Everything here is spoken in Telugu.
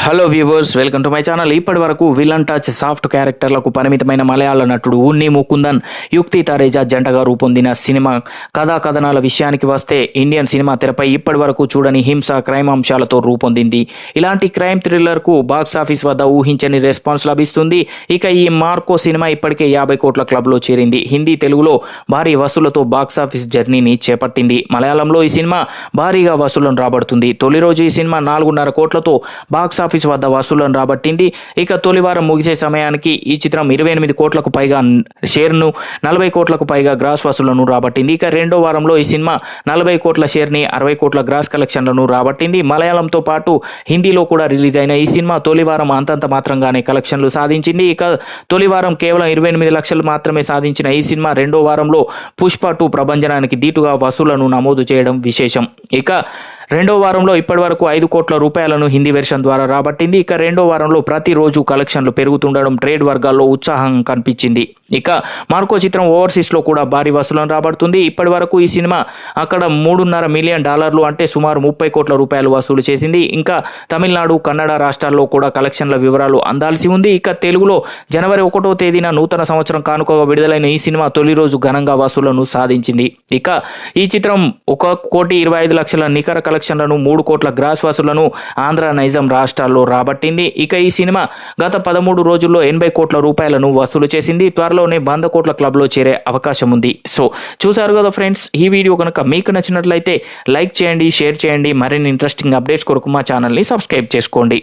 Hello viewers, welcome to my channel. ఇప్పటి వరకు విలన్ టచ్ సాఫ్ట్ క్యారెక్టర్లకు పరిమితమైన మలయాళ నటుడు ఉన్ని ముకుందన్, యుక్తి తరేజా జంటగా రూపొందిన సినిమా కథా కథనాల విషయానికి వస్తే ఇండియన్ సినిమా తెరపై ఇప్పటి వరకు చూడని హింస, క్రైమ్ అంశాలతో రూపొందింది. ఇలాంటి క్రైమ్ థ్రిల్లర్కు బాక్సాఫీస్ వద్ద ఊహించని రెస్పాన్స్ లభిస్తుంది. ఇక ఈ మార్కో సినిమా ఇప్పటికే 50 కోట్ల క్లబ్లో చేరింది. హిందీ, తెలుగులో భారీ వసూళ్లతో బాక్సాఫీస్ జర్నీని చేపట్టింది. మలయాళంలో ఈ సినిమా భారీగా వసూళ్లను రాబడుతుంది. తొలి రోజు ఈ సినిమా 4.5 కోట్లతో బాక్సాఫీస్ వద్ద వసూళ్లను రాబట్టింది. ఇక తొలి వారం ముగిసే సమయానికి ఈ చిత్రం 28 కోట్లకు పైగా షేర్ను, 40 కోట్లకు పైగా గ్రాస్ వసూళ్లను రాబట్టింది. ఇక రెండో వారంలో ఈ సినిమా 40 కోట్ల షేర్ని, 60 కోట్ల గ్రాస్ కలెక్షన్లను రాబట్టింది. మలయాళంతో పాటు హిందీలో కూడా రిలీజ్ అయిన ఈ సినిమా తొలి వారం అంతంత మాత్రంగానే కలెక్షన్లు సాధించింది. ఇక తొలి వారం కేవలం 28 లక్షలు మాత్రమే సాధించిన ఈ సినిమా రెండో వారంలో పుష్ప 2 ప్రభంజనానికి దీటుగా వసూళ్లను నమోదు చేయడం విశేషం. ఇక రెండో వారంలో ఇప్పటి వరకు 5 కోట్ల రూపాయలను హిందీ వెర్షన్ ద్వారా రాబట్టింది. ఇక రెండో వారంలో ప్రతిరోజు కలెక్షన్లు పెరుగుతుండడం ట్రేడ్ వర్గాల్లో ఉత్సాహం కనిపించింది. ఇక మార్కో చిత్రం ఓవర్సీస్లో కూడా భారీ వసూలను రాబడుతుంది. ఇప్పటి వరకు ఈ సినిమా అక్కడ $3.5 మిలియన్ అంటే సుమారు 30 కోట్ల రూపాయలు వసూలు చేసింది. ఇంకా తమిళనాడు, కన్నడ రాష్ట్రాల్లో కూడా కలెక్షన్ల వివరాలు అందాల్సి ఉంది. ఇక తెలుగులో జనవరి 1వ తేదీన నూతన సంవత్సరం కానుకగా విడుదలైన ఈ సినిమా తొలి రోజు ఘనంగా వసూళ్లను సాధించింది. ఇక ఈ చిత్రం 1,25,00,000 నికర కలెక్షన్లను, 3 కోట్ల గ్రాస్ వసూళ్లను ఆంధ్ర, నైజాం రాష్ట్రాల్లో రాబట్టింది. ఇక ఈ సినిమా గత 13 రోజుల్లో 80 కోట్ల రూపాయలను వసూలు చేసింది. త్వరలోనే 100 కోట్ల క్లబ్లో చేరే అవకాశం ఉంది. సో చూసారు కదా ఫ్రెండ్స్, ఈ వీడియో కనుక మీకు నచ్చినట్లయితే లైక్ చేయండి, షేర్ చేయండి. మరిన్ని ఇంట్రెస్టింగ్ అప్డేట్స్ కొరకు మా ఛానల్ని సబ్స్క్రైబ్ చేసుకోండి.